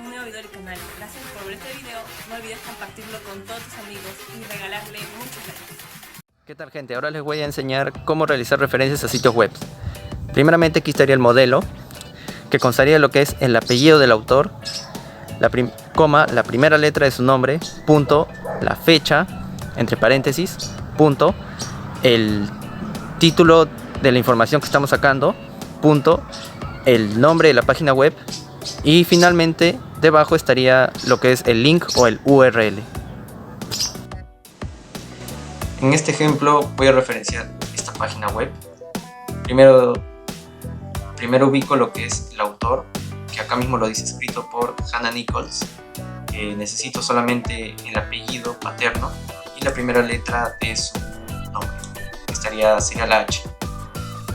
un nuevo video del canal. Gracias por ver este video, no olvides compartirlo con todos tus amigos y regalarle muchos likes. ¿Qué tal, gente? Ahora les voy a enseñar cómo realizar referencias a sitios web. Primeramente aquí estaría el modelo, que constaría de lo que es el apellido del autor, la primera letra de su nombre, punto, la fecha, entre paréntesis, punto, el título de la información que estamos sacando, punto, el nombre de la página web y finalmente debajo estaría lo que es el link o el URL. En este ejemplo voy a referenciar esta página web. Primero ubico lo que es el autor, que acá mismo lo dice escrito por Hannah Nichols. Necesito solamente el apellido paterno y la primera letra de su nombre, que sería la H.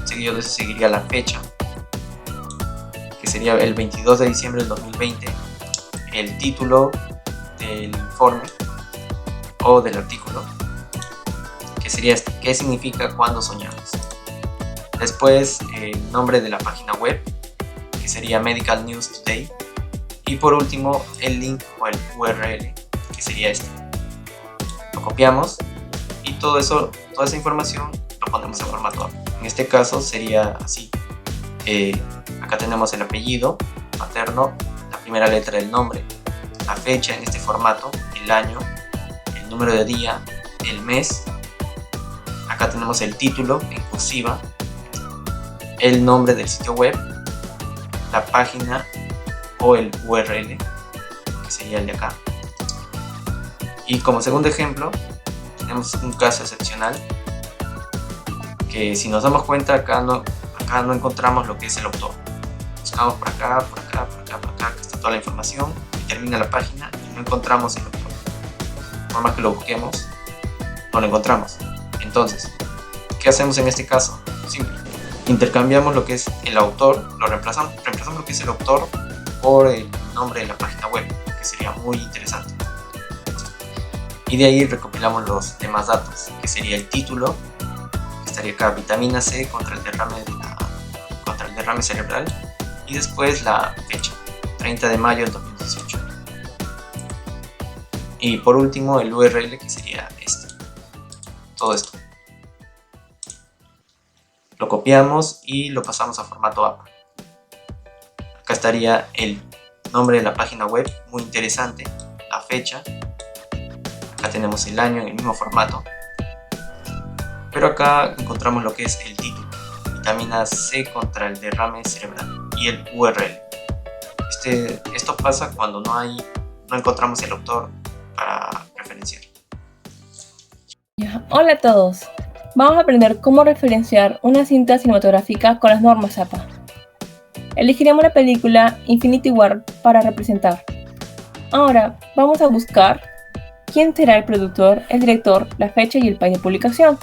Seguido de eso seguiría la fecha, que sería el 22 de diciembre del 2020, el título del informe o del artículo, que sería ¿qué significa cuando soñamos? Después el nombre de la página web, que sería Medical News Today, y por último el link o el URL, que sería este. Lo copiamos y toda esa información lo ponemos en formato APA. En este caso sería así. Acá tenemos el apellido paterno, la primera letra del nombre, la fecha en este formato, el año, el número de día, el mes. Acá tenemos el título en cursiva, el nombre del sitio web, la página o el URL, que sería el de acá. Y como segundo ejemplo tenemos un caso excepcional, que si nos damos cuenta acá no encontramos lo que es el autor. Buscamos por acá, que está toda la información y termina la página y no encontramos el autor. Por más que lo busquemos, no lo encontramos. Entonces, ¿qué hacemos en este caso? Simple. Intercambiamos lo que es el autor, reemplazamos lo que es el autor por el nombre de la página web, que sería muy interesante. Y de ahí recopilamos los demás datos, que sería el título, que estaría acá, vitamina C contra el derrame cerebral, y después la fecha, 30 de mayo del 2018. Y por último el URL, que sería todo esto. Lo copiamos y lo pasamos a formato APA. Acá estaría el nombre de la página web, muy interesante, la fecha. Acá tenemos el año en el mismo formato. Pero acá encontramos lo que es el título, vitamina C contra el derrame cerebral, y el URL. Esto pasa cuando no encontramos el autor para referenciar. Hola a todos. Vamos a aprender cómo referenciar una cinta cinematográfica con las normas APA. Elegiremos la película Infinity War para representar. Ahora vamos a buscar quién será el productor, el director, la fecha y el país de publicación.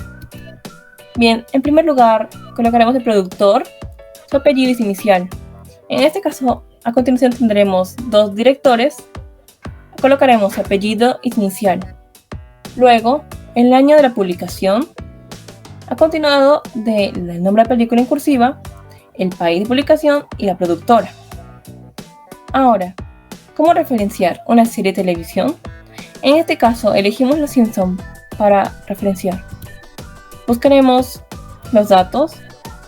Bien, en primer lugar colocaremos el productor, su apellido y su inicial. En este caso, a continuación tendremos dos directores. Colocaremos su apellido y su inicial. Luego, el año de la publicación. A continuado del nombre de la película en cursiva, el país de publicación y la productora. Ahora, ¿cómo referenciar una serie de televisión? En este caso, elegimos Los Simpson para referenciar. Buscaremos los datos,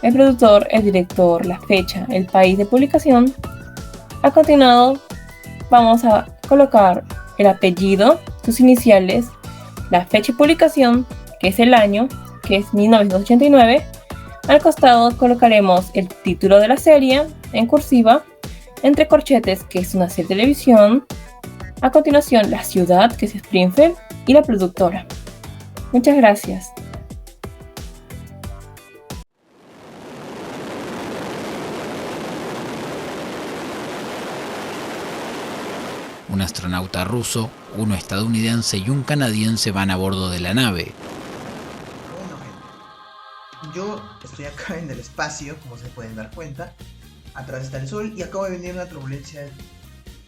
el productor, el director, la fecha, el país de publicación. A continuado, vamos a colocar el apellido, sus iniciales, la fecha de publicación, que es el año, que es 1989. Al costado colocaremos el título de la serie en cursiva, entre corchetes, que es una serie de televisión. A continuación, la ciudad, que es Springfield, y la productora. Muchas gracias. Un astronauta ruso, uno estadounidense y un canadiense van a bordo de la nave. Bueno, gente, yo estoy acá en el espacio, como se pueden dar cuenta. Atrás está el sol y acabo de venir una turbulencia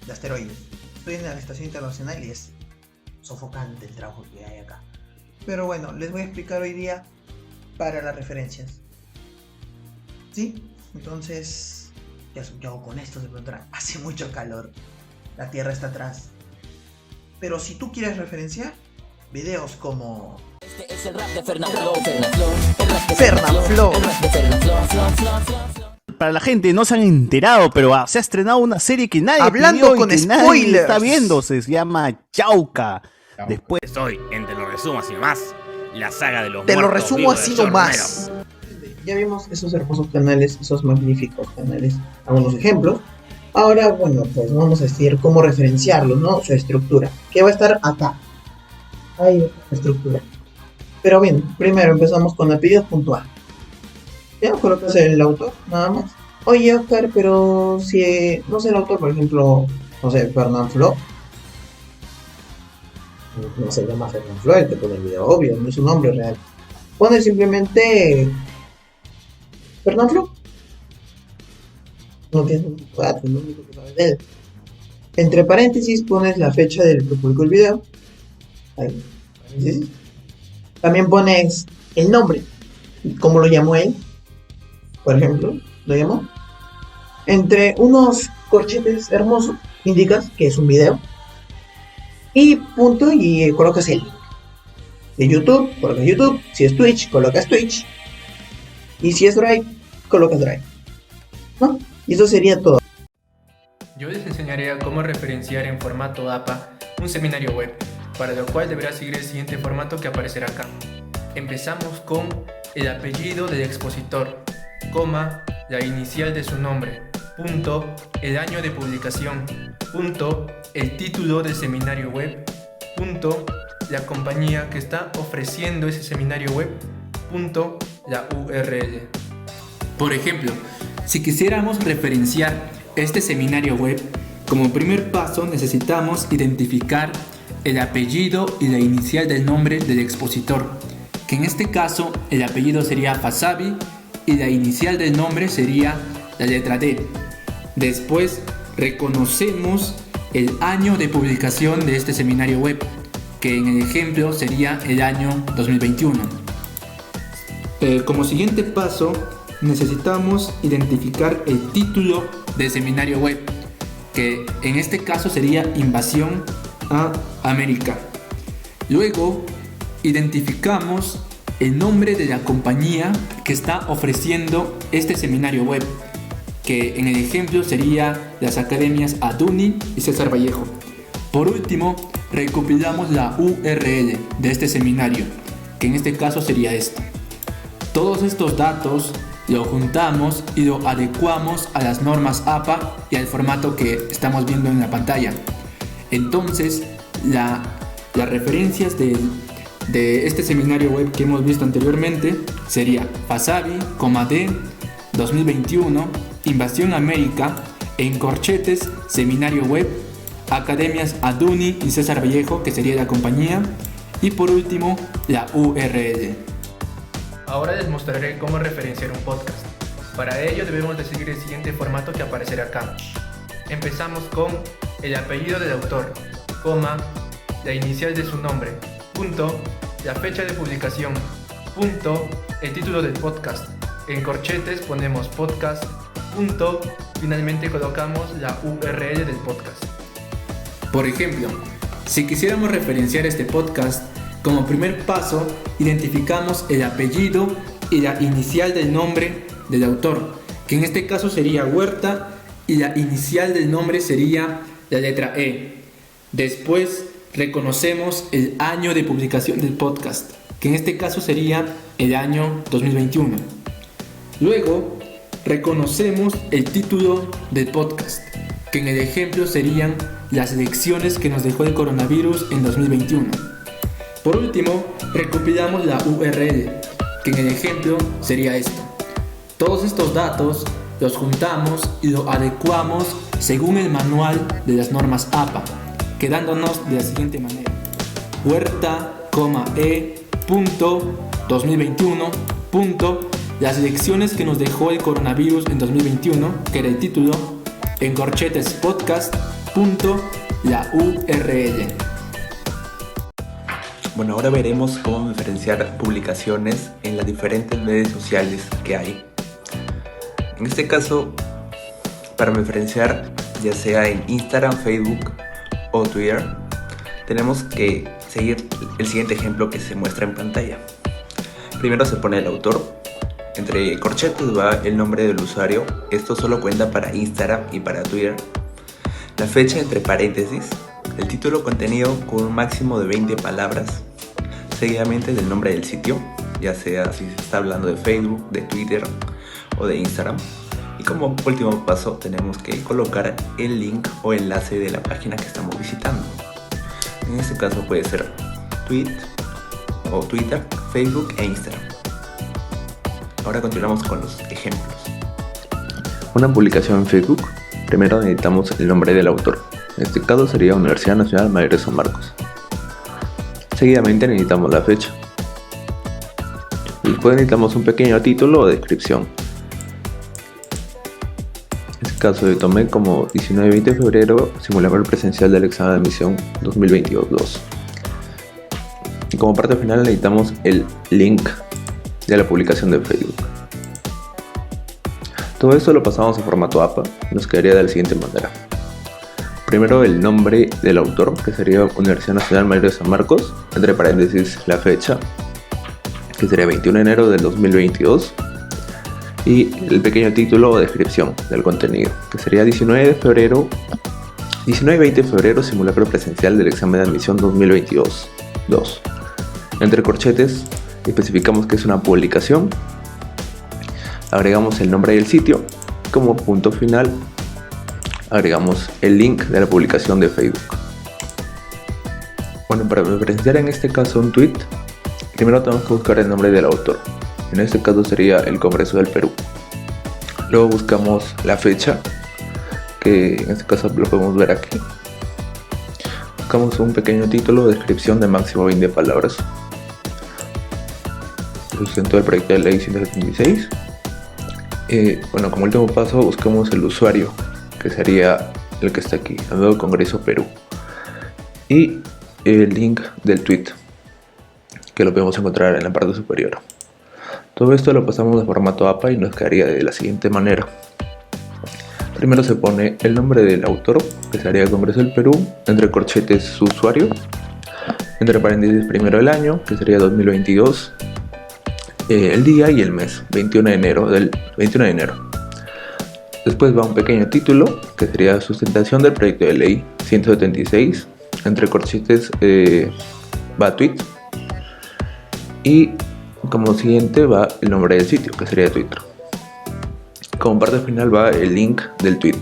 de asteroides. Estoy en la estación internacional y es sofocante el trabajo que hay acá. Pero bueno, les voy a explicar hoy día para las referencias. ¿Sí? Entonces, ¿qué hago con esto? Se preguntarán. Hace mucho calor. la Tierra está atrás. Pero si tú quieres referenciar videos como Es el rap de Fernanfloo, el rap de Fernanfloo. el rap de Fernanfloo. Para la gente, no se han enterado, pero se ha estrenado una serie que nadie Hablando pidió y con que nadie spoilers. está viendo, se llama Chauca. Después Hoy, en Te lo resumo así nomás, la saga de los te lo muertos resumo vivos de así George nomás. Ya vimos esos hermosos canales, esos magníficos canales, algunos ejemplos. Ahora, bueno, pues vamos a decir cómo referenciarlos, ¿no? Su estructura, que va a estar acá. Ahí va la estructura. Pero bien, primero empezamos con apellidos.a. Ya colocas el autor, nada más. Oye, Oscar, pero si no sé el autor, por ejemplo, no sé, Fernanfloo. No se llama Fernanfloo, el que pone el video, obvio, no es su nombre real. Pones simplemente Fernanfloo. No tienes un dato, no único que sabes de él. Entre paréntesis pones la fecha del que publicó el video. Ahí, paréntesis. También pones el nombre, cómo lo llamó él. Por ejemplo, lo llamó. Entre unos corchetes hermosos, indicas que es un video. Y punto, y colocas el link. De YouTube, colocas YouTube. Si es Twitch, colocas Twitch. Y si es Drive, colocas Drive. ¿No? Y eso sería todo. Yo les enseñaré a cómo referenciar en formato APA un seminario web, para lo cual deberá seguir el siguiente formato que aparecerá acá. Empezamos con el apellido del expositor, coma, la inicial de su nombre, punto, el año de publicación, punto, el título del seminario web, punto, la compañía que está ofreciendo ese seminario web, punto, la URL. Por ejemplo, si quisiéramos referenciar este seminario web, como primer paso necesitamos identificar el apellido y la inicial del nombre del expositor, que en este caso el apellido sería Fasabi y la inicial del nombre sería la letra D. Después reconocemos el año de publicación de este seminario web, que en el ejemplo sería el año 2021. Como siguiente paso necesitamos identificar el título del seminario web, que en este caso sería Invasión a América. Luego identificamos el nombre de la compañía que está ofreciendo este seminario web, que en el ejemplo sería las academias Aduni y César Vallejo. Por último, recopilamos la URL de este seminario, que en este caso sería esta. Todos estos datos lo juntamos y lo adecuamos a las normas APA y al formato que estamos viendo en la pantalla. Entonces, las referencias de este seminario web que hemos visto anteriormente sería Fasabi, D, 2021, Invasión América, en corchetes, seminario web, academias Aduni y César Vallejo, que sería la compañía, y por último, la URL. Ahora les mostraré cómo referenciar un podcast. Para ello debemos de seguir el siguiente formato que aparecerá acá. Empezamos con el apellido del autor, coma, la inicial de su nombre, punto, la fecha de publicación, punto, el título del podcast. En corchetes ponemos podcast, punto, finalmente colocamos la URL del podcast. Por ejemplo, si quisiéramos referenciar este podcast, como primer paso identificamos el apellido y la inicial del nombre del autor, que en este caso sería Huerta, y la inicial del nombre sería la letra E. Después reconocemos el año de publicación del podcast, que en este caso sería el año 2021. Luego reconocemos el título del podcast, que en el ejemplo serían las lecciones que nos dejó el coronavirus en 2021. Por último, recopilamos la URL, que en el ejemplo sería esto. Todos estos datos los juntamos y los adecuamos según el manual de las normas APA, quedándonos de la siguiente manera. Huerta, E, punto, 2021, punto, las lecciones que nos dejó el coronavirus en 2021, que era el título, en corchetes podcast, punto, la URL. Bueno, ahora veremos cómo diferenciar publicaciones en las diferentes redes sociales que hay. En este caso, para diferenciar ya sea en Instagram, Facebook o Twitter, tenemos que seguir el siguiente ejemplo que se muestra en pantalla. Primero se pone el autor, entre corchetes va el nombre del usuario, esto solo cuenta para Instagram y para Twitter, la fecha entre paréntesis, el título contenido con un máximo de 20 palabras, seguidamente del nombre del sitio, ya sea si se está hablando de Facebook, de Twitter o de Instagram. Y como último paso tenemos que colocar el link o enlace de la página que estamos visitando. En este caso puede ser Twitter, Facebook e Instagram. Ahora continuamos con los ejemplos. Una publicación en Facebook. Primero necesitamos el nombre del autor. En este caso sería Universidad Nacional Mayor de San Marcos. Seguidamente necesitamos la fecha. Después necesitamos un pequeño título o descripción. En este caso yo tomé como 19-20 de febrero, simulacro presencial del examen de admisión 2022-2. Y como parte final necesitamos el link de la publicación de Facebook. Todo esto lo pasamos a formato APA, nos quedaría de la siguiente manera. Primero el nombre del autor, que sería Universidad Nacional Mayor de San Marcos, entre paréntesis la fecha, que sería 21 de enero del 2022, y el pequeño título o descripción del contenido, que sería 19-20 de febrero, simulacro presencial del examen de admisión 2022-2. Entre corchetes especificamos que es una publicación, agregamos el nombre del sitio, como punto final agregamos el link de la publicación de Facebook. Bueno, para referenciar en este caso un tweet, primero tenemos que buscar el nombre del autor. En este caso sería el Congreso del Perú. Luego buscamos la fecha, que en este caso lo podemos ver aquí. Buscamos un pequeño título o descripción de máximo 20 palabras. Sustento del proyecto de ley 176. Bueno, como último paso buscamos el usuario, que sería el que está aquí, el nuevo Congreso Perú. Y el link del tweet, que lo podemos encontrar en la parte superior. Todo esto lo pasamos de formato APA y nos quedaría de la siguiente manera. Primero se pone el nombre del autor, que sería el Congreso del Perú, entre corchetes su usuario, entre paréntesis primero el año, que sería 2022, el día y el mes, 21 de enero del 21 de enero. Después va un pequeño título, que sería sustentación del proyecto de ley 176, entre corchetes va tweet, y como siguiente va el nombre del sitio, que sería Twitter. Como parte final va el link del tweet.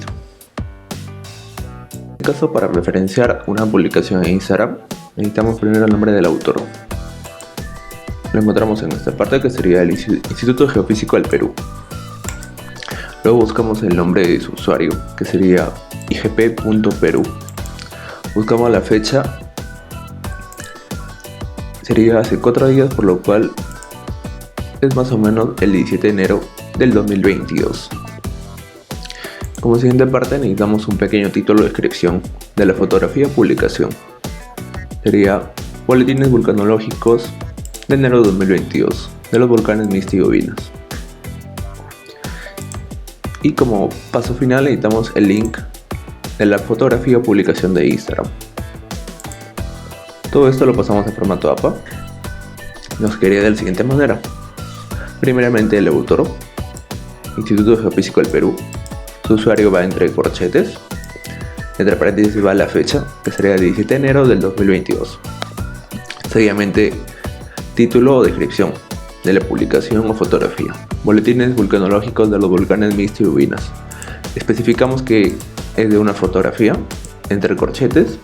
En este caso, para referenciar una publicación en Instagram, necesitamos primero el nombre del autor. Lo encontramos en esta parte, que sería el Instituto Geofísico del Perú. Luego buscamos el nombre de su usuario, que sería igp.perú. Buscamos la fecha, sería hace 4 días, por lo cual es más o menos el 17 de enero del 2022. Como siguiente parte necesitamos un pequeño título o descripción de la fotografía publicación. Sería boletines vulcanológicos de enero de 2022 de los volcanes Mixta y Gobinas. Y como paso final necesitamos el link de la fotografía o publicación de Instagram. Todo esto lo pasamos a formato APA. Nos quedaría de la siguiente manera. Primeramente el autor, Instituto Geofísico del Perú. Su usuario va entre corchetes. Entre paréntesis va la fecha, que sería el 17 de enero del 2022. Seguidamente título o descripción de la publicación o fotografía. Boletines vulcanológicos de los volcanes Mixta y Gobinas. Especificamos que es de una fotografía, entre corchetes,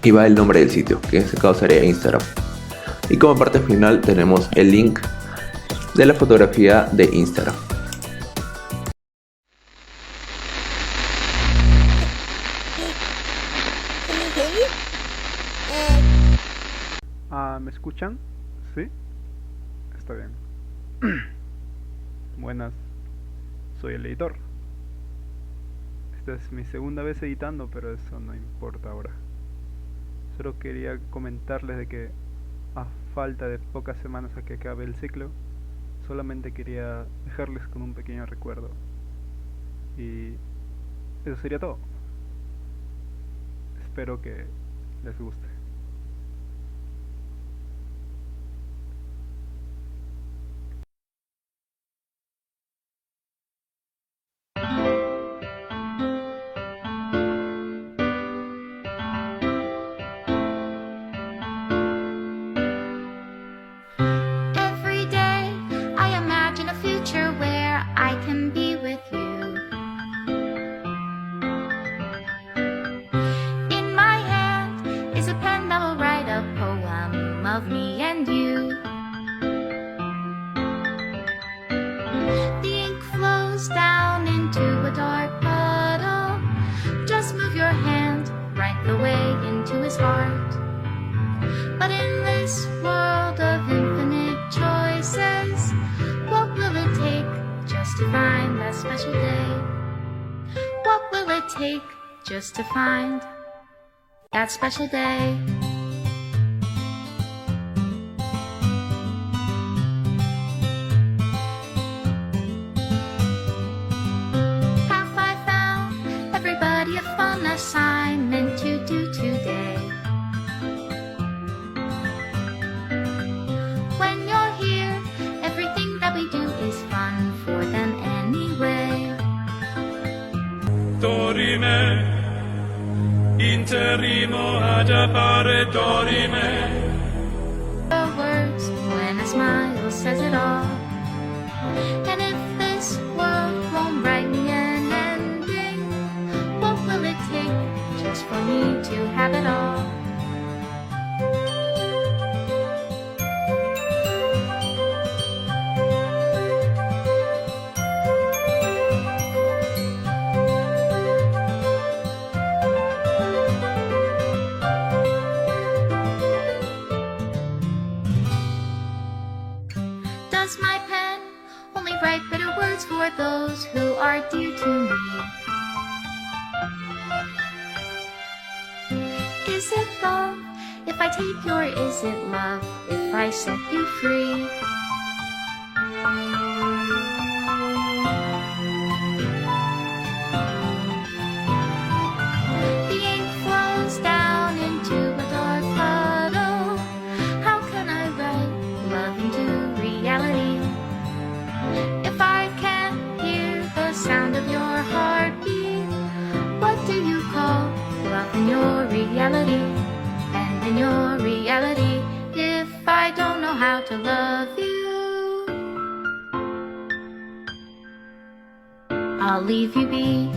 y va el nombre del sitio, que en este caso sería Instagram. Y como parte final tenemos el link de la fotografía de Instagram. ¿Me escuchan? ¿Sí? Está bien. Buenas, soy el editor. Esta es mi segunda vez editando, pero eso no importa ahora. Solo quería comentarles de que a falta de pocas semanas a que acabe el ciclo, solamente quería dejarles con un pequeño recuerdo. Y eso sería todo. Espero que les guste. Every day I imagine a future where I can be with you. In my hand is a pen that will write a poem of me and you. The ink flows down into a dark puddle. Just move your hand right the way into his heart. But in this world of infinite choices, what will it take just to find that special day? What will it take just to find that special day? Have I found everybody a fun assignment to do today? When you're here, everything that we do is fun for them anyway. Dorime, interrimo ad appare dorime. The words when a smile says it all. And if this world won't write me an ending, what will it take just for me to have it all? Does my pen only write bitter words for those who are dear to me? Is it love if I take you, or is it love if I set you free? The ink flows down into a dark puddle. How can I write love into reality? If I can't hear the sound of your heartbeat, what do you call love in your reality? And in your reality, if I don't know how to love you, I'll leave you be.